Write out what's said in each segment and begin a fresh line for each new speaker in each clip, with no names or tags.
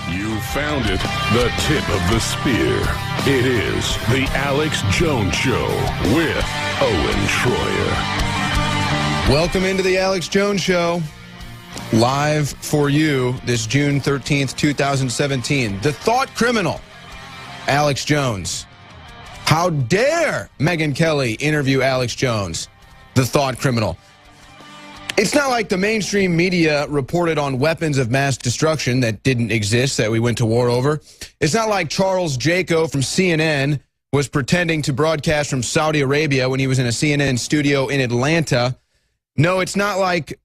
You found it, the tip of the spear. It is the Alex Jones Show with Owen Schroyer.
Welcome into the Alex Jones Show, live for you this June 13th, 2017. The thought criminal, Alex Jones. How dare Megyn Kelly interview Alex Jones, the thought criminal? It's not like the mainstream media reported on weapons of mass destruction that didn't exist, that we went to war over. It's not like Charles Jaco from CNN was pretending to broadcast from Saudi Arabia when he was in a CNN studio in Atlanta. No, it's not like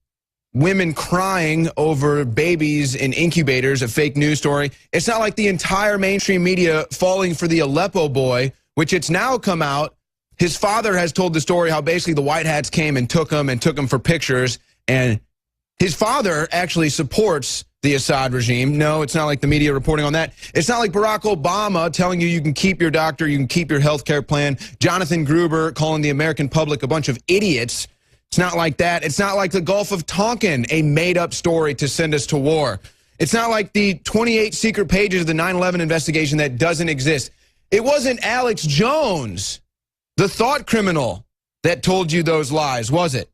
women crying over babies in incubators, a fake news story. It's not like the entire mainstream media falling for the Aleppo boy, which it's now come out. His father has told the story how basically the White Hats came and took him for pictures, and his father actually supports the Assad regime. No, it's not like the media reporting on that. It's not like Barack Obama telling you can keep your doctor, you can keep your health care plan. Jonathan Gruber calling the American public a bunch of idiots. It's not like that. It's not like the Gulf of Tonkin, a made-up story to send us to war. It's not like the 28 secret pages of the 9/11 investigation that doesn't exist. It wasn't Alex Jones, the thought criminal, that told you those lies, was it?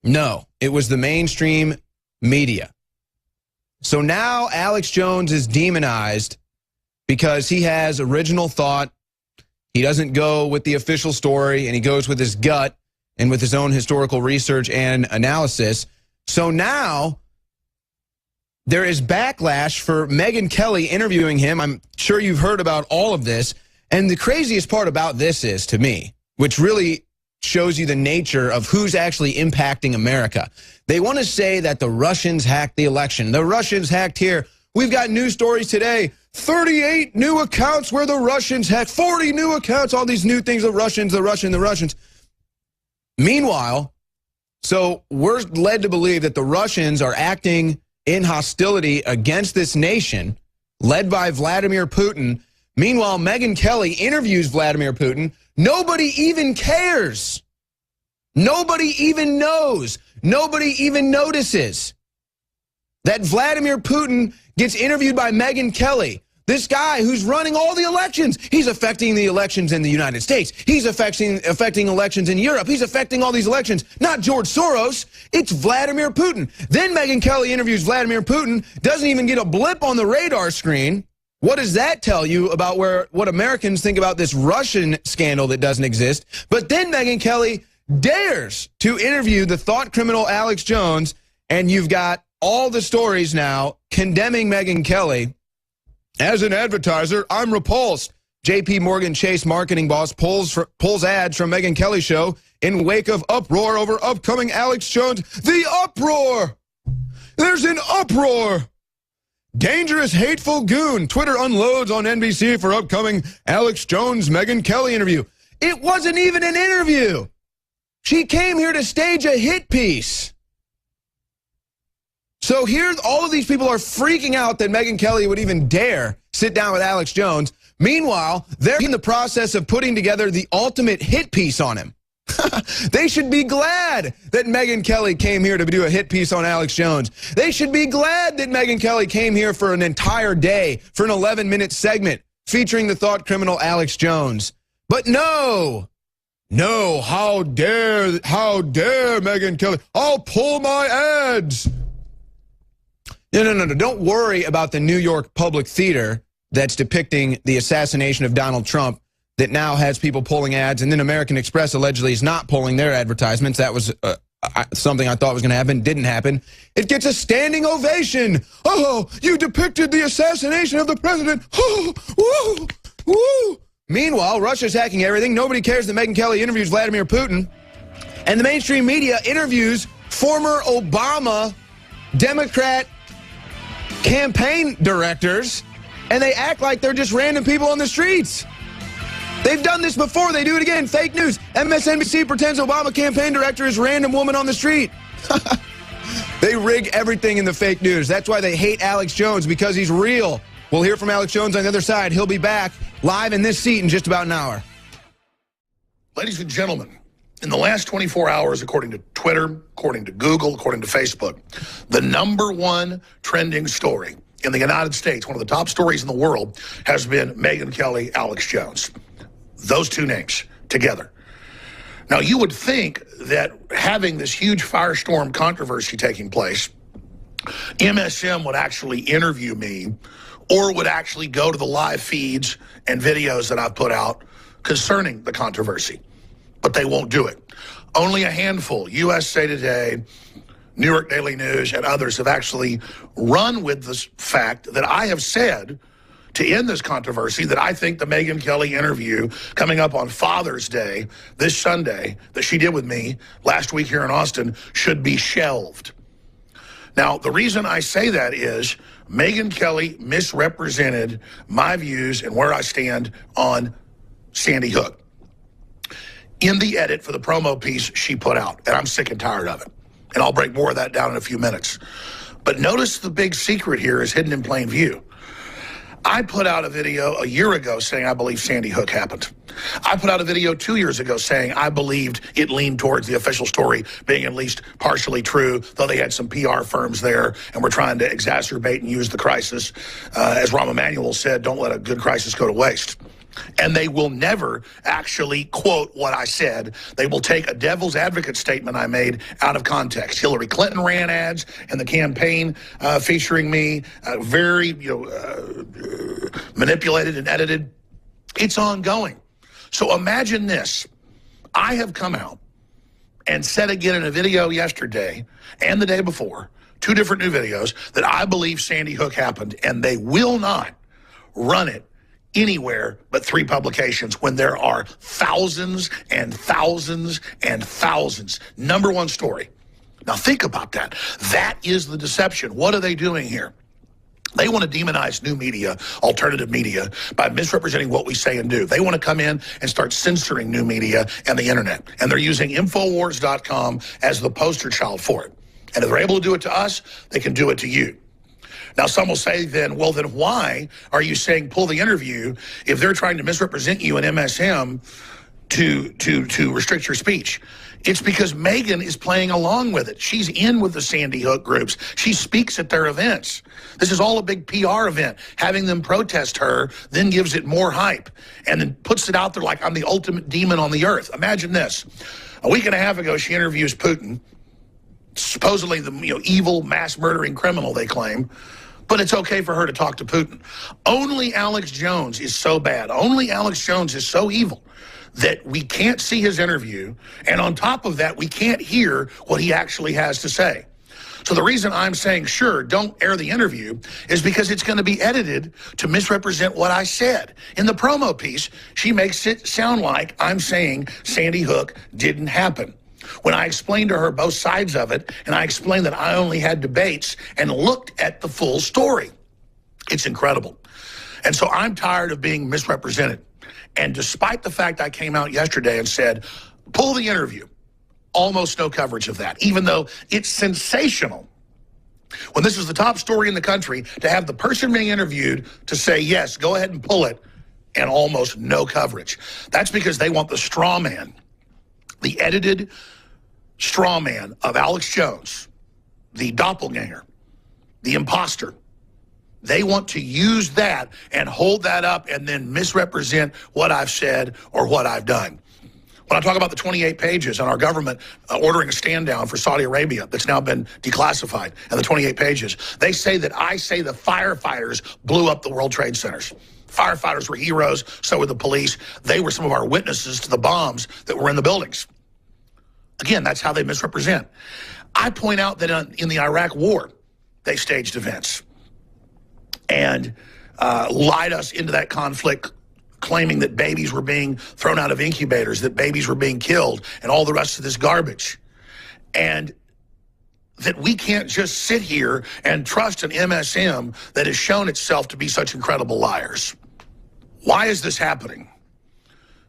No, it was the mainstream media. So now Alex Jones is demonized because he has original thought. He doesn't go with the official story, and he goes with his gut and with his own historical research and analysis. So now there is backlash for Megyn Kelly interviewing him. I'm sure you've heard about all of this. And the craziest part about this is, to me, which really shows you the nature of who's actually impacting America. They want to say that the Russians hacked the election. The Russians hacked here. We've got news stories today. 38 new accounts where the Russians hacked. 40 new accounts, all these new things, the Russians. Meanwhile, so we're led to believe that the Russians are acting in hostility against this nation, led by Vladimir Putin. Meanwhile, Megyn Kelly interviews Vladimir Putin. Nobody even cares. Nobody even knows. Nobody even notices that Vladimir Putin gets interviewed by Megyn Kelly, this guy who's running all the elections. He's affecting the elections in the United States. He's affecting elections in Europe. He's affecting all these elections. Not George Soros. It's Vladimir Putin. Then Megyn Kelly interviews Vladimir Putin, doesn't even get a blip on the radar screen. What does that tell you about what Americans think about this Russian scandal that doesn't exist? But then Megyn Kelly dares to interview the thought criminal Alex Jones, and you've got all the stories now condemning Megyn Kelly. As an advertiser, I'm repulsed. JP Morgan Chase marketing boss pulls ads from Megyn Kelly show in wake of uproar over upcoming Alex Jones. The uproar! There's an uproar! Dangerous, hateful goon. Twitter unloads on NBC for upcoming Alex Jones Megyn Kelly interview. It wasn't even an interview. She came here to stage a hit piece. So here, all of these people are freaking out that Megyn Kelly would even dare sit down with Alex Jones. Meanwhile, they're in the process of putting together the ultimate hit piece on him. They should be glad that Megyn Kelly came here to do a hit piece on Alex Jones. They should be glad that Megyn Kelly came here for an entire day, for an 11-minute segment featuring the thought criminal Alex Jones. But no, how dare Megyn Kelly? I'll pull my ads. No. Don't worry about the New York Public Theater that's depicting the assassination of Donald Trump that now has people pulling ads, and then American Express allegedly is not pulling their advertisements. That was something I thought was going to happen. Didn't happen. It gets a standing ovation. Oh, you depicted the assassination of the president. Oh, woo, woo. Meanwhile, Russia's hacking everything. Nobody cares that Megyn Kelly interviews Vladimir Putin. And the mainstream media interviews former Obama Democrat campaign directors, and they act like they're just random people on the streets. They've done this before. They do it again. Fake news. MSNBC pretends Obama campaign director is random woman on the street. They rig everything in the fake news. That's why they hate Alex Jones, because he's real. We'll hear from Alex Jones on the other side. He'll be back live in this seat in just about an hour.
Ladies and gentlemen, in the last 24 hours, according to Twitter, according to Google, according to Facebook, the #1 trending story in the United States, one of the top stories in the world, has been Megyn Kelly, Alex Jones. Those two names together. Now, you would think that having this huge firestorm controversy taking place, MSM would actually interview me or would actually go to the live feeds and videos that I've put out concerning the controversy. But they won't do it. Only a handful, USA Today, New York Daily News, and others have actually run with this fact that I have said to end this controversy that I think the Megyn Kelly interview coming up on Father's Day this Sunday that she did with me last week here in Austin should be shelved. Now, the reason I say that is Megyn Kelly misrepresented my views and where I stand on Sandy Hook in the edit for the promo piece she put out, and I'm sick and tired of it. And I'll break more of that down in a few minutes. But notice the big secret here is hidden in plain view. I put out a video a year ago saying I believe Sandy Hook happened. I put out a video 2 years ago saying I believed it leaned towards the official story being at least partially true, though they had some PR firms there and were trying to exacerbate and use the crisis. As Rahm Emanuel said, don't let a good crisis go to waste. And they will never actually quote what I said. They will take a devil's advocate statement I made out of context. Hillary Clinton ran ads in the campaign featuring me, very manipulated and edited. It's ongoing. So imagine this. I have come out and said again in a video yesterday and the day before, 2 different new videos, that I believe Sandy Hook happened, and they will not run it anywhere but 3 publications when there are thousands and thousands and thousands. #1 story. Now think about that. That is the deception. What are they doing here? They want to demonize new media, alternative media, by misrepresenting what we say and do. They want to come in and start censoring new media and the internet. And they're using Infowars.com as the poster child for it. And if they're able to do it to us, they can do it to you. Now, some will say then, well, then why are you saying pull the interview if they're trying to misrepresent you in MSM to restrict your speech? It's because Megyn is playing along with it. She's in with the Sandy Hook groups. She speaks at their events. This is all a big PR event. Having them protest her then gives it more hype and then puts it out there like I'm the ultimate demon on the earth. Imagine this. A week and a half ago, she interviews Putin, supposedly the evil mass murdering criminal they claim. But it's okay for her to talk to Putin. Only Alex Jones is so bad. Only Alex Jones is so evil that we can't see his interview. And on top of that, we can't hear what he actually has to say. So the reason I'm saying, sure, don't air the interview is because it's going to be edited to misrepresent what I said. In the promo piece, she makes it sound like I'm saying Sandy Hook didn't happen, when I explained to her both sides of it, and I explained that I only had debates and looked at the full story. It's incredible. And so I'm tired of being misrepresented. And despite the fact I came out yesterday and said, pull the interview, almost no coverage of that, even though it's sensational. When this is the top story in the country, to have the person being interviewed to say, yes, go ahead and pull it, and almost no coverage. That's because they want the straw man, the edited straw man of Alex Jones, the doppelganger, the imposter. They want to use that and hold that up and then misrepresent what I've said or what I've done. When I talk about the 28 pages on our government ordering a stand down for Saudi Arabia that's now been declassified, and the 28 pages, they say that I say the firefighters blew up the World Trade Centers. Firefighters were heroes, so were the police. They were some of our witnesses to the bombs that were in the buildings. Again, that's how they misrepresent. I point out that in the Iraq War, they staged events and lied us into that conflict, claiming that babies were being thrown out of incubators, that babies were being killed, and all the rest of this garbage. And that we can't just sit here and trust an MSM that has shown itself to be such incredible liars. Why is this happening?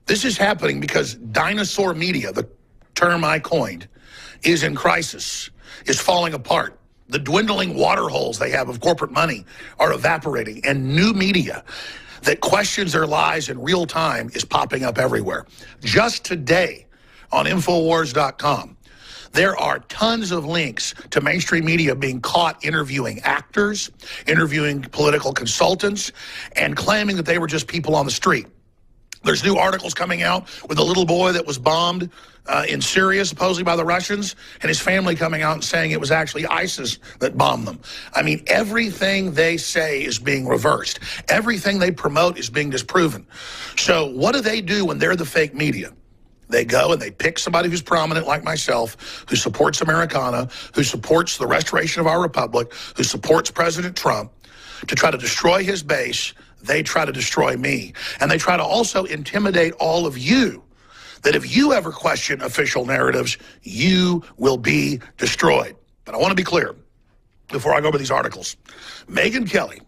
This is happening because dinosaur media, the term I coined, is in crisis, is falling apart. The dwindling water holes they have of corporate money are evaporating, and new media that questions their lies in real time is popping up everywhere. Just today on Infowars.com, There are tons of links to mainstream media being caught interviewing actors, interviewing political consultants, and claiming that they were just people on the street. There's new articles coming out with a little boy that was bombed in Syria, supposedly by the Russians, and his family coming out and saying it was actually ISIS that bombed them. I mean, everything they say is being reversed. Everything they promote is being disproven. So what do they do when they're the fake media? They go and they pick somebody who's prominent like myself, who supports Americana, who supports the restoration of our republic, who supports President Trump, to try to destroy his base. They try to destroy me. And they try to also intimidate all of you, that if you ever question official narratives, you will be destroyed. But I want to be clear before I go over these articles. Megyn Kelly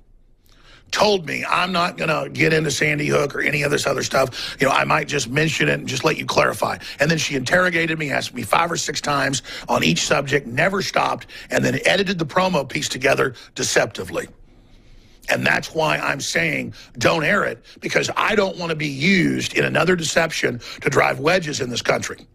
told me I'm not going to get into Sandy Hook or any of this other stuff. You know, I might just mention it and just let you clarify. And then she interrogated me, asked me 5 or 6 times on each subject, never stopped, and then edited the promo piece together deceptively. And that's why I'm saying don't air it, because I don't want to be used in another deception to drive wedges in this country.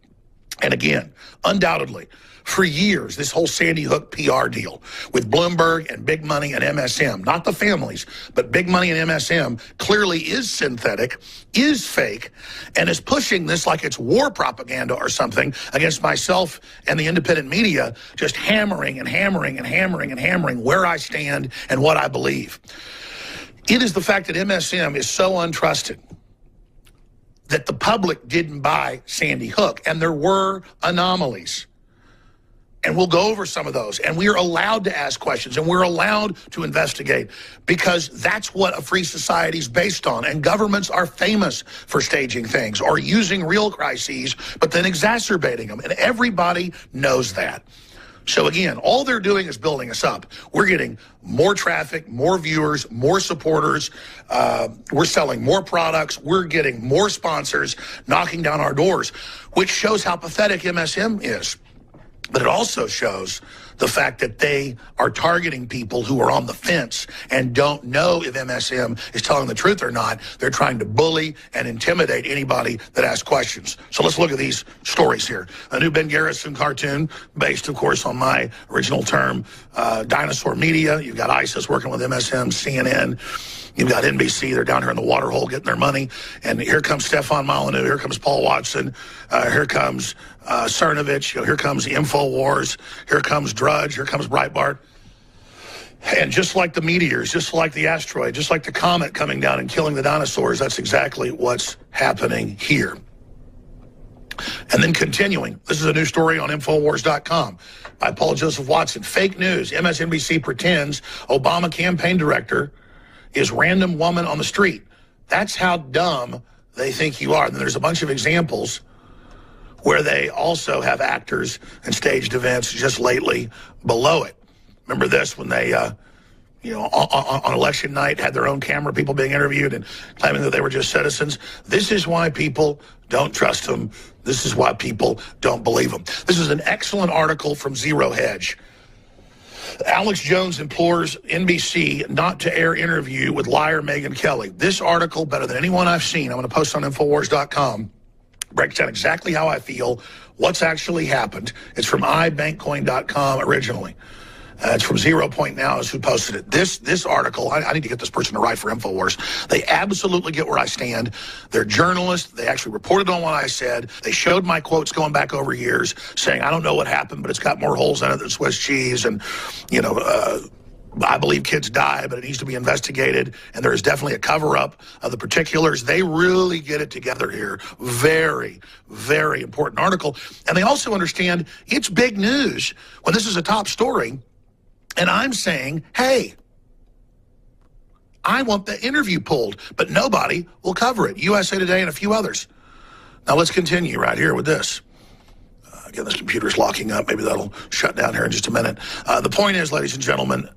And again, undoubtedly, for years, this whole Sandy Hook PR deal with Bloomberg and Big Money and MSM, not the families, but Big Money and MSM, clearly is synthetic, is fake, and is pushing this like it's war propaganda or something against myself and the independent media, just hammering and hammering and hammering and hammering where I stand and what I believe. It is the fact that MSM is so untrusted that the public didn't buy Sandy Hook, and there were anomalies. And we'll go over some of those. And we are allowed to ask questions, and we're allowed to investigate, because that's what a free society is based on. And governments are famous for staging things or using real crises, but then exacerbating them. And everybody knows that. So again, all they're doing is building us up. We're getting more traffic, more viewers, more supporters. We're selling more products. We're getting more sponsors knocking down our doors, which shows how pathetic MSM is. But it also shows the fact that they are targeting people who are on the fence and don't know if MSM is telling the truth or not. They're trying to bully and intimidate anybody that asks questions. So let's look at these stories here. A new Ben Garrison cartoon based, of course, on my original term, dinosaur media. You've got ISIS working with MSM, CNN. You've got NBC, they're down here in the water hole getting their money. And here comes Stefan Molyneux, here comes Paul Watson, here comes Cernovich, here comes InfoWars, here comes Drudge, here comes Breitbart. And just like the meteors, just like the asteroid, just like the comet coming down and killing the dinosaurs, that's exactly what's happening here. And then continuing, this is a new story on Infowars.com by Paul Joseph Watson. Fake news, MSNBC pretends Obama campaign director is random woman on the street. That's how dumb they think you are. And there's a bunch of examples where they also have actors and staged events just lately below it. Remember this, when they, on election night had their own camera people being interviewed and claiming that they were just citizens. This is why people don't trust them. This is why people don't believe them. This is an excellent article from Zero Hedge. Alex Jones implores NBC not to air interview with liar Megyn Kelly. This article, better than anyone I've seen, I'm going to post on Infowars.com, breaks down exactly how I feel, what's actually happened. It's from ibankcoin.com originally. It's from 0 Point Now is who posted it. This article, I need to get this person to write for InfoWars. They absolutely get where I stand. They're journalists. They actually reported on what I said. They showed my quotes going back over years saying, I don't know what happened, but it's got more holes in it than Swiss cheese. And, I believe kids die, but it needs to be investigated. And there is definitely a cover-up of the particulars. They really get it together here. Very, very important article. And they also understand it's big news when this is a top story. And I'm saying, hey, I want the interview pulled, but nobody will cover it. USA Today and a few others. Now let's continue right here with this. Again, this computer's locking up. Maybe that'll shut down here in just a minute. The point is, ladies and gentlemen,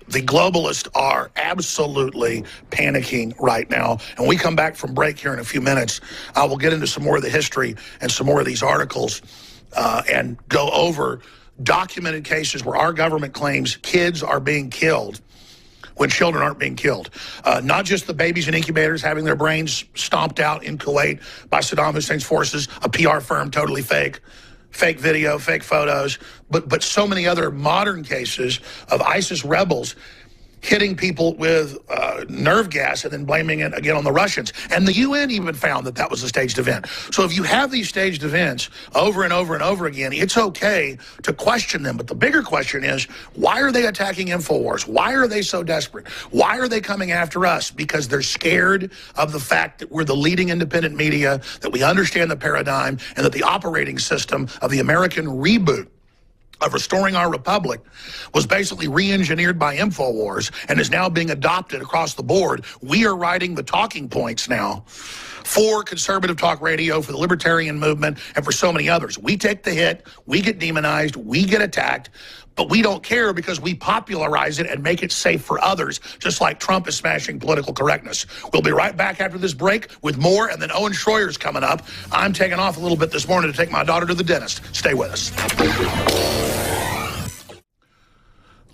the globalists are absolutely panicking right now. And when we come back from break here in a few minutes, I will get into some more of the history and some more of these articles and go over documented cases where our government claims kids are being killed when children aren't being killed. Not just the babies in incubators having their brains stomped out in Kuwait by Saddam Hussein's forces, a PR firm, totally fake. fake video, fake photos, but so many other modern cases of ISIS rebels hitting people with nerve gas and then blaming it again on the Russians. And the UN even found that that was a staged event. So if you have these staged events over and over and over again, it's okay to question them. But the bigger question is, why are they attacking InfoWars? Why are they so desperate? Why are they coming after us? Because they're scared of the fact that we're the leading independent media, that we understand the paradigm, and that the operating system of the American reboot of restoring our republic was basically re-engineered by InfoWars and is now being adopted across the board. We are writing the talking points now for conservative talk radio, for the libertarian movement, and for so many others. We take the hit, we get demonized, we get attacked, but we don't care because we popularize it and make it safe for others, just like Trump is smashing political correctness. We'll be right back after this break with more, and then Owen Schroyer's coming up. I'm taking off a little bit this morning to take my daughter to the dentist. Stay with us.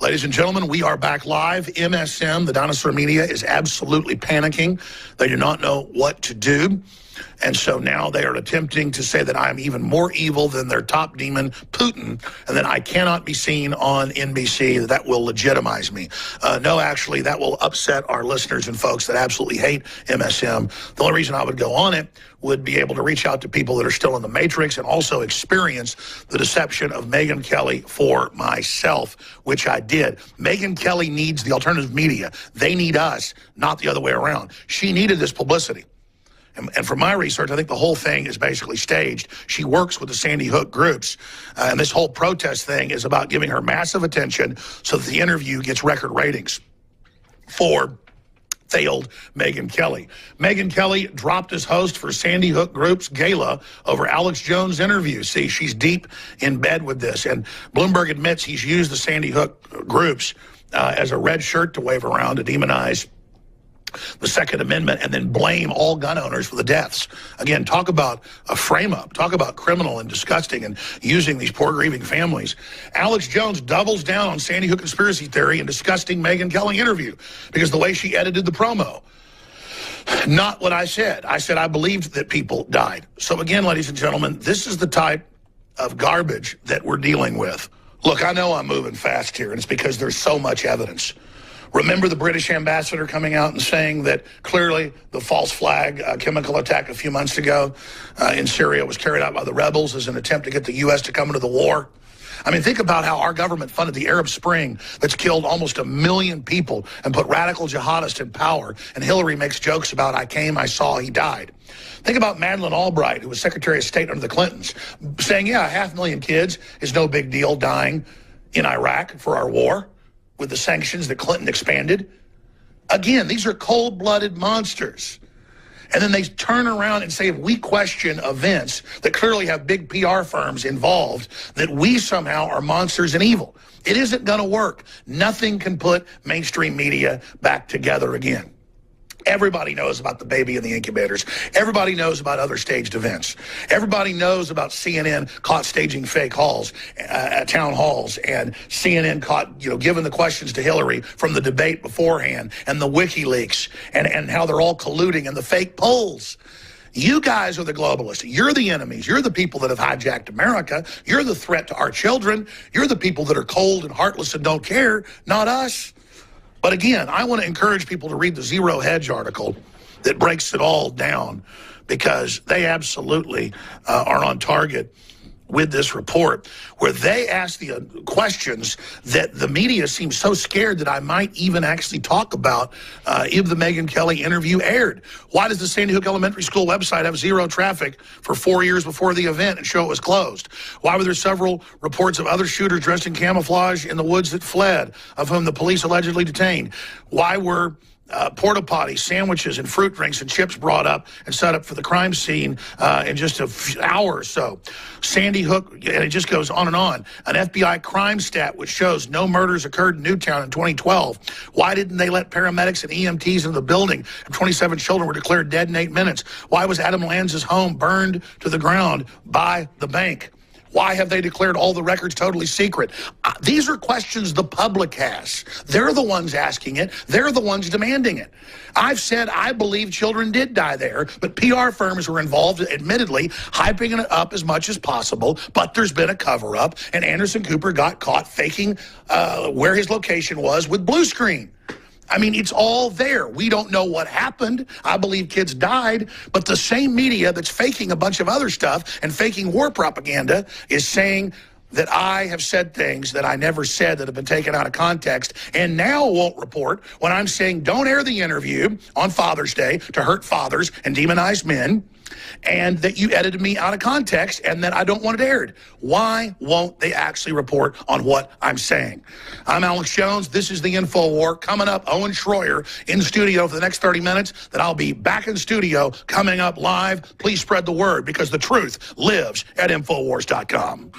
Ladies and gentlemen, we are back live. MSM, the dinosaur media, is absolutely panicking. They do not know what to do. And so now they are attempting to say that I'm even more evil than their top demon, Putin, and that I cannot be seen on NBC, that will legitimize me. No, actually, that will upset our listeners and folks that absolutely hate MSM. The only reason I would go on it would be able to reach out to people that are still in the matrix and also experience the deception of Megyn Kelly for myself, which I did. Megyn Kelly needs the alternative media. They need us, not the other way around. She needed this publicity. And from my research, I think the whole thing is basically staged. She works with the Sandy Hook groups. And this whole protest thing is about giving her massive attention so that the interview gets record ratings for failed Megyn Kelly. Megyn Kelly dropped as host for Sandy Hook Group's gala over Alex Jones' interview. See, she's deep in bed with this. And Bloomberg admits he's used the Sandy Hook groups as a red shirt to wave around to demonize the Second Amendment and then blame all gun owners for the deaths. Again, talk about a frame-up. Talk about criminal and disgusting and using these poor grieving families. Alex Jones doubles down on Sandy Hook conspiracy theory and disgusting Megyn Kelly interview because the way she edited the promo. Not what I said. I said I believed that people died. So again, ladies and gentlemen, this is the type of garbage that we're dealing with. Look, I know I'm moving fast here, and it's because there's so much evidence. Remember the British ambassador coming out and saying that clearly the false flag chemical attack a few months ago in Syria was carried out by the rebels as an attempt to get the U.S. to come into the war? I mean, think about how our government funded the Arab Spring that's killed almost 1 million people and put radical jihadists in power. And Hillary makes jokes about, I came, I saw, he died. Think about Madeleine Albright, who was Secretary of State under the Clintons, saying, yeah, 500,000 kids is no big deal dying in Iraq for our war with the sanctions that Clinton expanded. Again, these are cold-blooded monsters. And then they turn around and say, if we question events that clearly have big PR firms involved, that we somehow are monsters and evil. It isn't going to work. Nothing can put mainstream media back together again. Everybody knows about the baby in the incubators. Everybody knows about other staged events. Everybody knows about CNN caught staging fake town halls, and CNN caught, giving the questions to Hillary from the debate beforehand, and the WikiLeaks, and how they're all colluding, and the fake polls. You guys are the globalists. You're the enemies. You're the people that have hijacked America. You're the threat to our children. You're the people that are cold and heartless and don't care, not us. But again, I want to encourage people to read the Zero Hedge article that breaks it all down, because they absolutely are on target with this report, where they ask the questions that the media seems so scared that I might even actually talk about if the Megyn Kelly interview aired. Why does the Sandy Hook Elementary School website have zero traffic for 4 years before the event and show it was closed? Why were there several reports of other shooters dressed in camouflage in the woods that fled, of whom the police allegedly detained? Why were porta potties, sandwiches, and fruit drinks and chips brought up and set up for the crime scene in just an hour or so? Sandy Hook, and it just goes on and on. An FBI crime stat which shows no murders occurred in Newtown in 2012. Why didn't they let paramedics and EMTs into the building? 27 children were declared dead in 8 minutes. Why was Adam Lanza's home burned to the ground by the bank? Why have they declared all the records totally secret? These are questions the public has. They're the ones asking it. They're the ones demanding it. I've said I believe children did die there, but PR firms were involved, admittedly, hyping it up as much as possible, but there's been a cover-up, and Anderson Cooper got caught faking where his location was with blue screen. I mean, it's all there. We don't know what happened. I believe kids died, but the same media that's faking a bunch of other stuff and faking war propaganda is saying that I have said things that I never said that have been taken out of context and now won't report when I'm saying don't air the interview on Father's Day to hurt fathers and demonize men, and that you edited me out of context and that I don't want it aired. Why won't they actually report on what I'm saying? I'm Alex Jones. This is the InfoWar. Coming up, Owen Schroyer in studio for the next 30 minutes. Then I'll be back in studio coming up live. Please spread the word because the truth lives at Infowars.com.